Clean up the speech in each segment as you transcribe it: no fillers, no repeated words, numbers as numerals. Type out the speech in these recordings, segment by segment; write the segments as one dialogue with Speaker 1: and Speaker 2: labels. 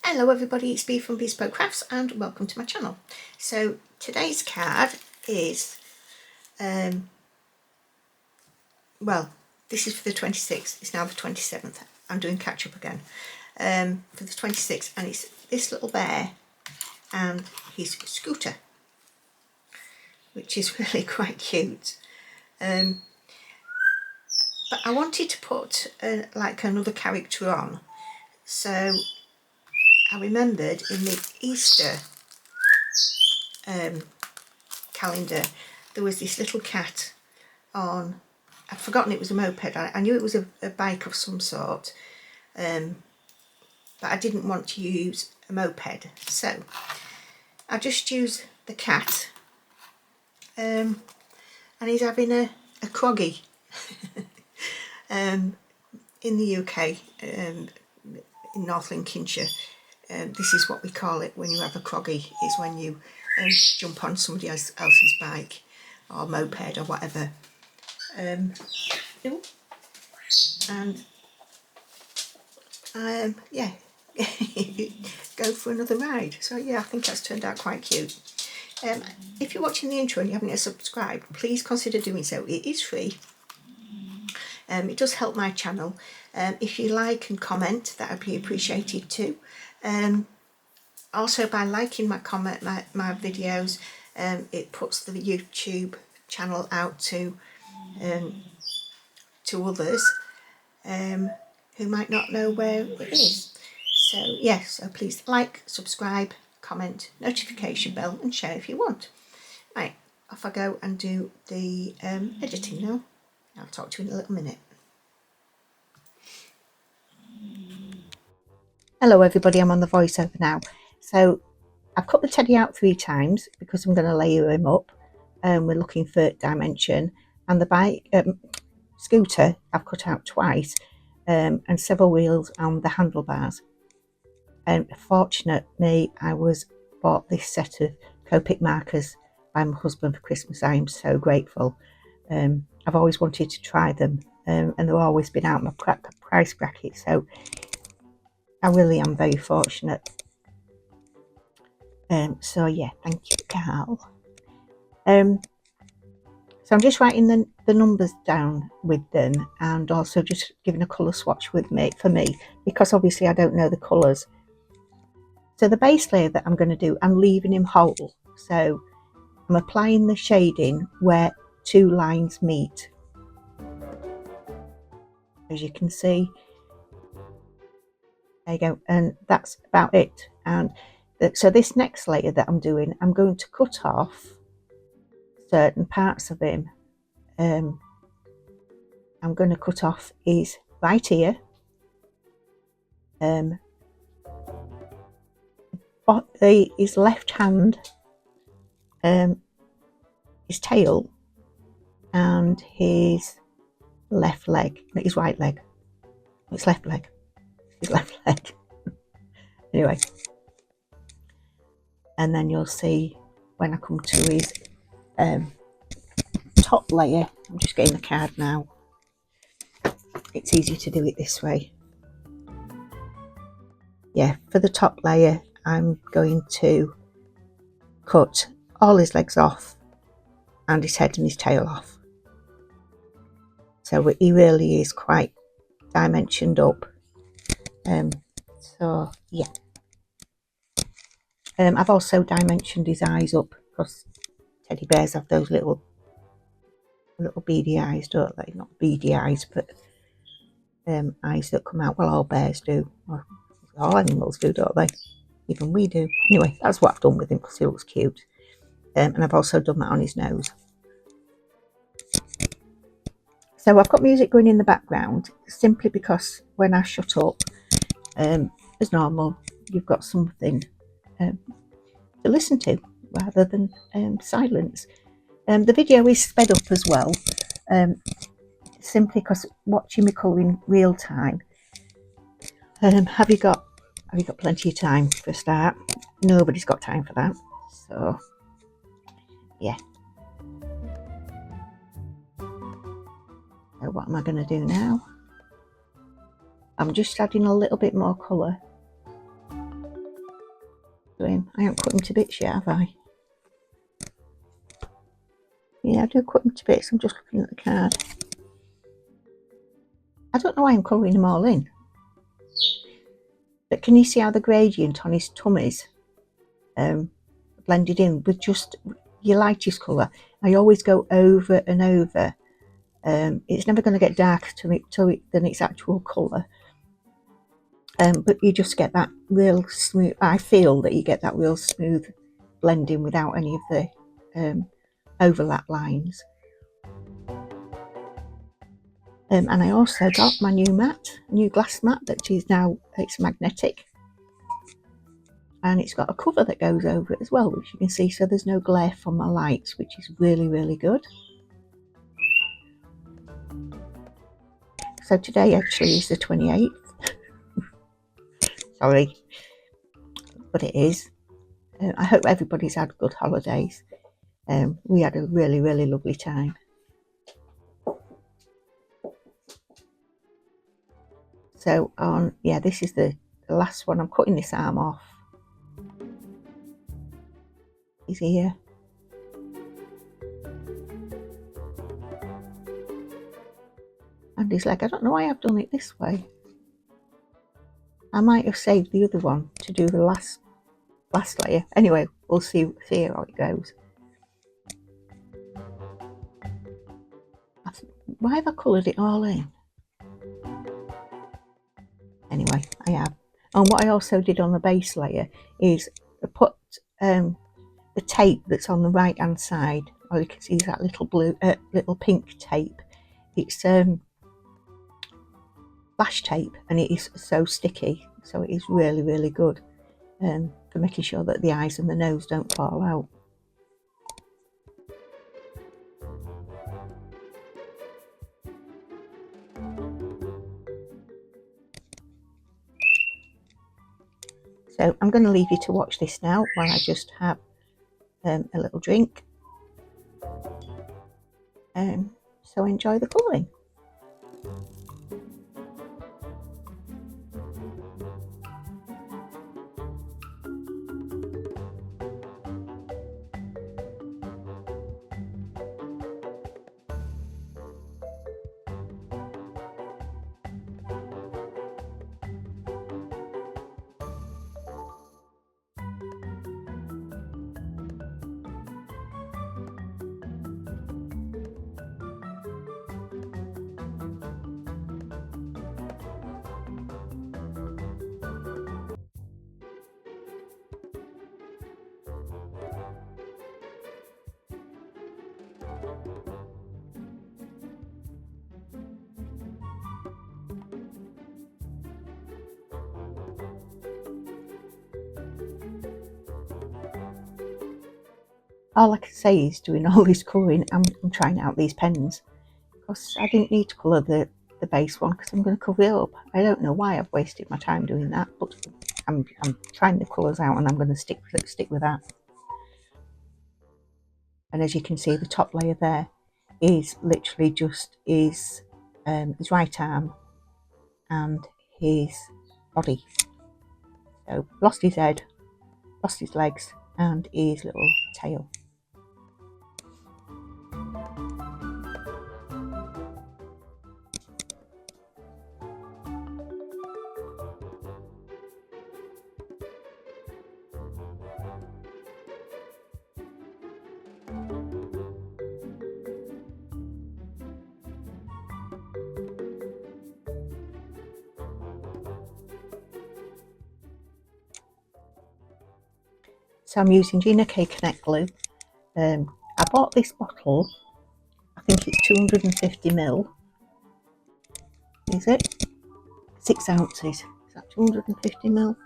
Speaker 1: Hello everybody, it's Bea from Bespoke Crafts and welcome to my channel. So today's card is, well, this is for the 26th, it's now the 27th. I'm doing catch up again for the 26th, and it's this little bear and his scooter, which is really quite cute. But I wanted to put like another character on, so I remembered in the Easter calendar there was this little cat on, I'd forgotten it was a moped. I knew it was a bike of some sort, but I didn't want to use a moped, so I just used the cat, and he's having a croggy in the UK, in North Lincolnshire. This is what we call it when you have a croggy, is when you jump on somebody else's bike or moped or whatever. And yeah, go for another ride. So yeah, I think that's turned out quite cute. If you're watching the intro and you haven't yet subscribed, please consider doing so. It is free. It does help my channel. If you like and comment, that would be appreciated too. Also by liking my videos, it puts the YouTube channel out to others who might not know where it is. So yes, so please like, subscribe, comment, notification bell, and share if you want. Right, off I go and do the editing now. I'll talk to you in a little minute. Hello everybody, I'm on the voiceover now. So I've cut the teddy out 3 times because I'm going to layer him up. We're looking for dimension, and the bike scooter I've cut out twice, and several wheels on the handlebars. And fortunately, I bought this set of Copic markers by my husband for Christmas. I am so grateful. I've always wanted to try them, and they've always been out my price bracket, so I really am very fortunate. So yeah, thank you, Carl. So I'm just writing the numbers down with them, and also just giving a colour swatch for me, because obviously I don't know the colours. So the base layer that I'm going to do, I'm leaving him whole. So I'm applying the shading where 2 lines meet, as you can see. There you go, and that's about it. And so this next layer that I'm doing, I'm going to cut off certain parts of him. I'm going to cut off his right ear, his left hand, his tail, and his left leg, his right leg, his left leg. Anyway, and then you'll see when I come to his top layer. I'm just getting the card now. It's easy to do it this way. Yeah, for the top layer, I'm going to cut all his legs off and his head and his tail off. So he really is quite dimensioned up. So yeah, I've also dimensioned his eyes up, because teddy bears have those little beady eyes, don't they? Not beady eyes, but eyes that come out. Well, all bears do, or all animals do, don't they? Even we do. Anyway, that's what I've done with him, because he looks cute. And I've also done that on his nose. So I've got music going in the background, simply because when I shut up, as normal, you've got something to listen to rather than silence. The video is sped up as well, simply because watching me in real time. Have you got plenty of time for a start? Nobody's got time for that. So yeah. So what am I going to do now? I'm just adding a little bit more colour him. I haven't cut him to bits yet, have I? Yeah, I do cut him to bits. I'm just looking at the card. I don't know why I'm colouring them all in. But can you see how the gradient on his tummies blended in with just your lightest colour? I always go over and over. It's never going to get darker than its actual colour. But you just get that real smooth. I feel that you get that real smooth blending without any of the overlap lines. And I also got my new glass mat that is now, it's magnetic. And it's got a cover that goes over it as well, which you can see, so there's no glare from my lights, which is really, really good. So today actually is the 28th. Sorry, but it is. I hope everybody's had good holidays. We had a really, really lovely time. So yeah, this is the last one. I'm cutting this arm off. He's here. And his leg. I don't know why I've done it this way. I might have saved the other one to do the last layer. Anyway, we'll see how it goes. Why have I coloured it all in? Anyway, I have. And what I also did on the base layer is I put the tape that's on the right hand side. Or you can see that little pink tape. It's flash tape, and it is so sticky, so it is really, really good for making sure that the eyes and the nose don't fall out. So I'm going to leave you to watch this now while I just have a little drink. So enjoy the colouring. All I can say is doing all this colouring, I'm trying out these pens, because I didn't need to colour the base one because I'm going to cover it up. I don't know why I've wasted my time doing that, but I'm trying the colours out and I'm going to stick with that. And as you can see, the top layer there is literally just his right arm and his body. So lost his head, lost his legs and his little tail. So I'm using Gina Connect glue. I bought this bottle, I think it's 250ml. Is it? 6 ounces. Is that 250ml?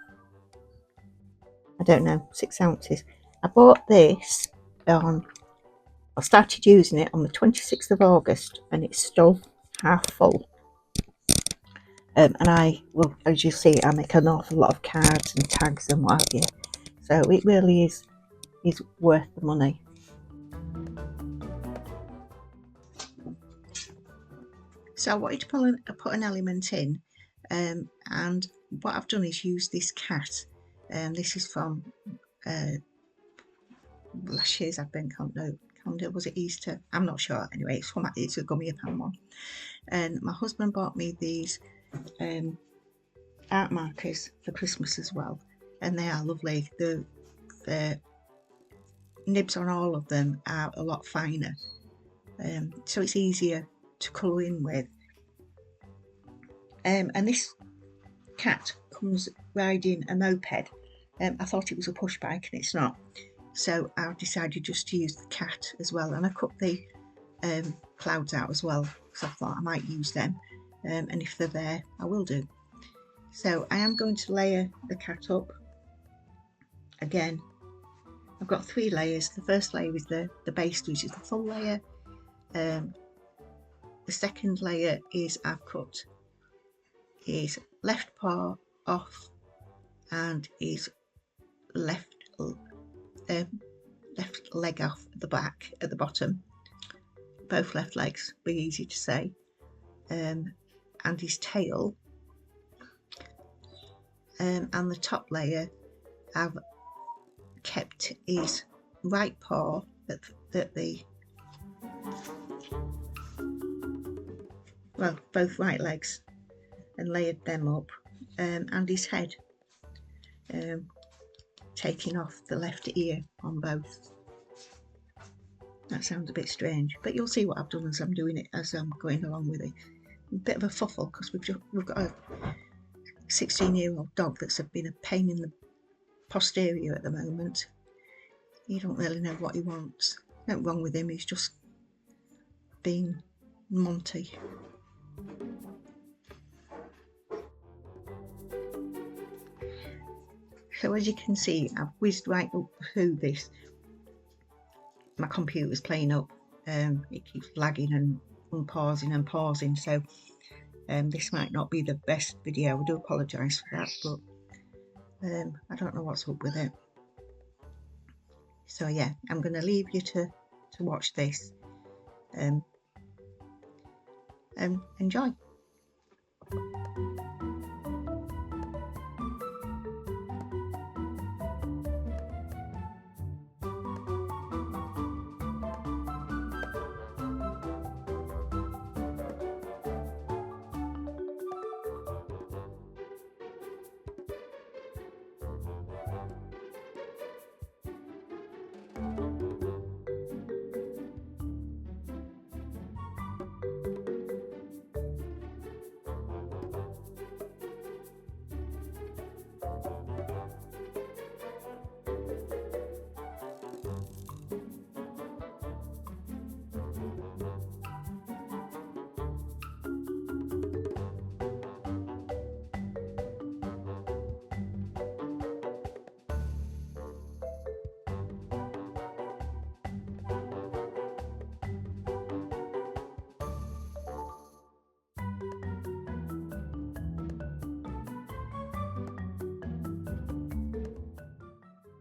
Speaker 1: I don't know, 6 ounces. I bought this I started using it on the 26th of August and it's still half full. And well, as you see, I make an awful lot of cards and tags and what have you. So it really is worth the money. So I wanted to put an element in, and what I've done is use this cat. This is from last year's advent calendar, was it Easter? I'm not sure. Anyway, it's a GUMMIAPAN one. And my husband bought me these art markers for Christmas as well, and they are lovely. The nibs on all of them are a lot finer, so it's easier to colour in with. And this cat comes riding a moped. I thought it was a push bike and it's not, so I decided just to use the cat as well, and I cut the clouds out as well because I thought I might use them, and if they're there I will do. So I am going to layer the cat up again. I've got 3 layers. The first layer is the base, which is the full layer. The second layer is I've cut his left paw off and his left leg off at the back, at the bottom. Both left legs, be easy to say. And his tail. And the top layer, I've kept his right paw at the both right legs, and layered them up, and his head, taking off the left ear on both. That sounds a bit strange, but you'll see what I've done as I'm doing it, as I'm going along with it. A bit of a fuffle because we've got a 16-year-old dog that's been a pain in the posterior at the moment. You don't really know what he wants. Nothing wrong with him, he's just being Monty. So as you can see, I've whizzed right up through this. My computer's playing up, it keeps lagging and unpausing and pausing, so this might not be the best video. I do apologise for that, but I don't know what's up with it. So yeah, I'm going to leave you to watch this and enjoy.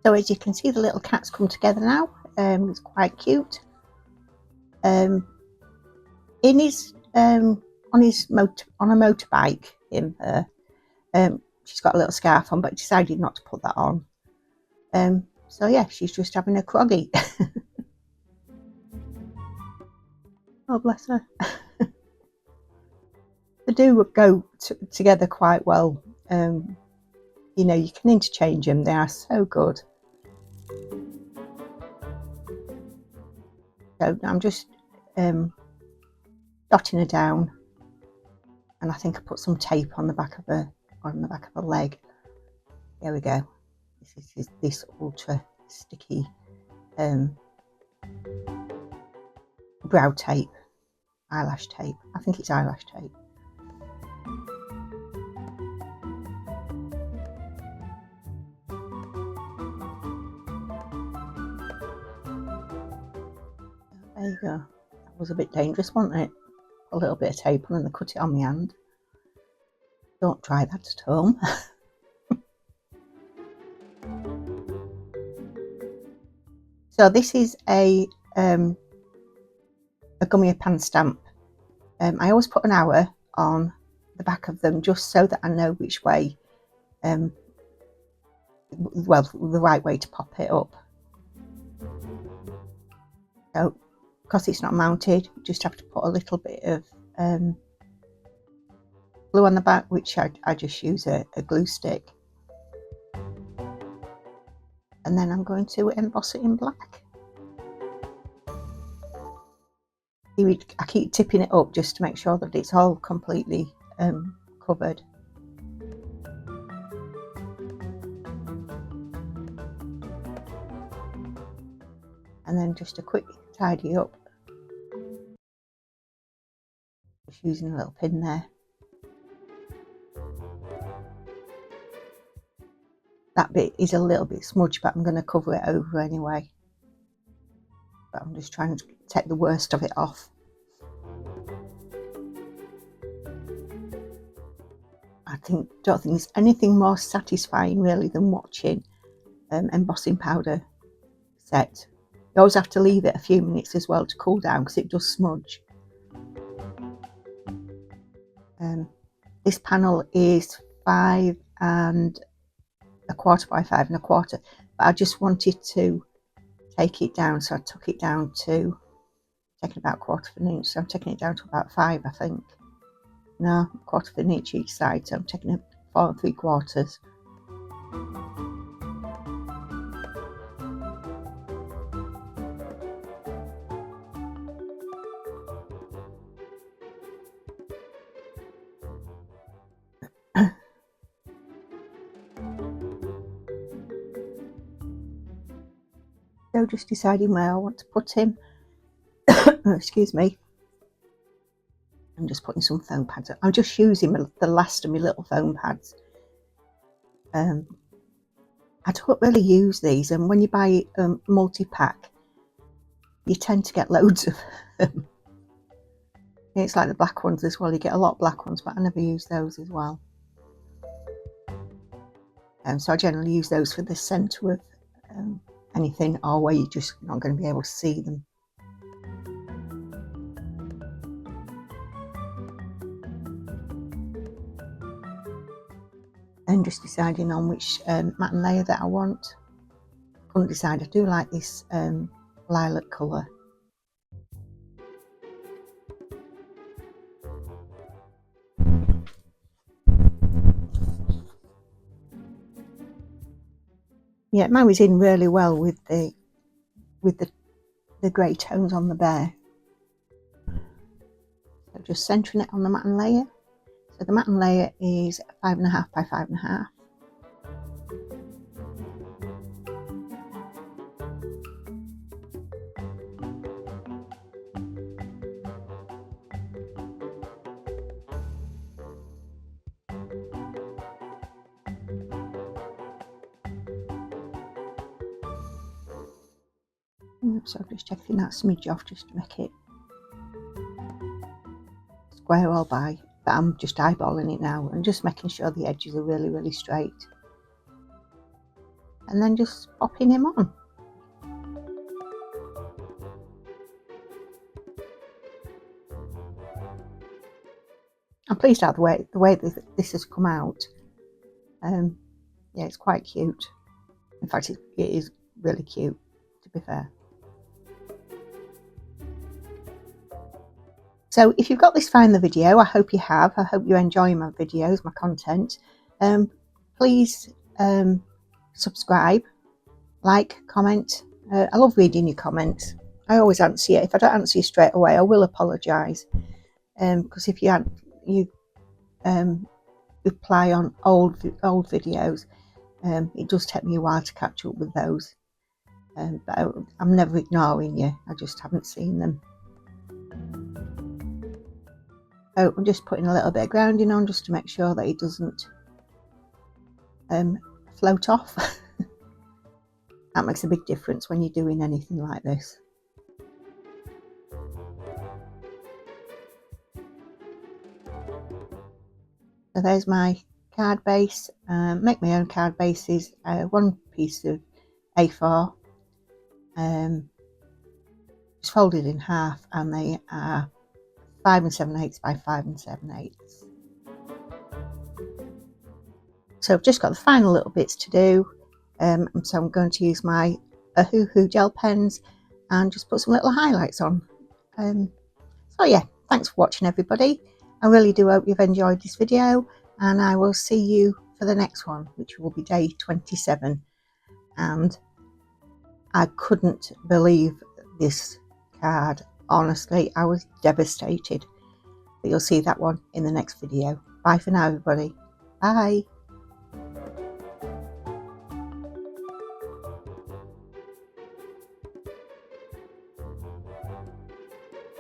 Speaker 1: So as you can see, the little cat's come together now. It's quite cute. In his on a motorbike, she's got a little scarf on, but decided not to put that on. So yeah, she's just having a croggy. Oh bless her. They do go together quite well. You know, you can interchange them. They are so good. So I'm just dotting her down, and I think I put some tape on the back of her leg. There we go. This is this ultra sticky brow tape, eyelash tape. I think it's eyelash tape. There you go. That was a bit dangerous, wasn't it? A little bit of tape on and then cut it on my hand. Don't try that at home. So this is a GUMMIAPAN stamp. I always put an hour on the back of them just so that I know which way well, the right way to pop it up. So because it's not mounted, you just have to put a little bit of glue on the back, which I just use a glue stick, and then I'm going to emboss it in black. I keep tipping it up just to make sure that it's all completely covered. And then just a quick tidy up, just using a little pin there. That bit is a little bit smudged, but I'm going to cover it over anyway. But I'm just trying to take the worst of it off. Don't think there's anything more satisfying really than watching embossing powder set. You always have to leave it a few minutes as well to cool down because it does smudge. This panel is 5 1/4 by 5 1/4, but I just wanted to take it down, so I took it down to taking about 1/4 of an inch, so I'm taking it down to about 5, I think. No, 1/4 of an inch each side, so I'm taking it 4 3/4. So just deciding where I want to put him. Excuse me. I'm just putting some foam pads. I'm just using the last of my little foam pads. I don't really use these, and when you buy a multi-pack, you tend to get loads of them. It's like the black ones as well. You get a lot of black ones, but I never use those as well. So I generally use those for the centre of anything, or where you're just not going to be able to see them. And just deciding on which matte layer that I want. Couldn't decide. I do like this lilac colour. Yeah, it marries in really well with the grey tones on the bear. So just centering it on the matte layer. So the matte layer is 5 1/2 by 5 1/2. So I'm just checking that smidge off just to make it square all by, but I'm just eyeballing it now and just making sure the edges are really, really straight. And then just popping him on. I'm pleased at the way this has come out. Yeah, it's quite cute. In fact, it is really cute, to be fair. So if you've got this far in the video, I hope you have. I hope you enjoy my videos, my content. Please subscribe, like, comment. I love reading your comments. I always answer you. If I don't answer you straight away, I will apologise. Because if you reply on old videos, it does take me a while to catch up with those. But I'm never ignoring you. I just haven't seen them. So I'm just putting a little bit of grounding on just to make sure that it doesn't float off. That makes a big difference when you're doing anything like this. So there's my card base. Make my own card bases. One piece of A4, just folded in half, and they are 5 7/8 by 5 7/8. So I've just got the final little bits to do. So I'm going to use my Ohuhu gel pens and just put some little highlights on. So yeah, thanks for watching everybody. I really do hope you've enjoyed this video, and I will see you for the next one, which will be day 27. And I couldn't believe this card. Honestly, I was devastated. But you'll see that one in the next video. Bye for now, everybody. Bye.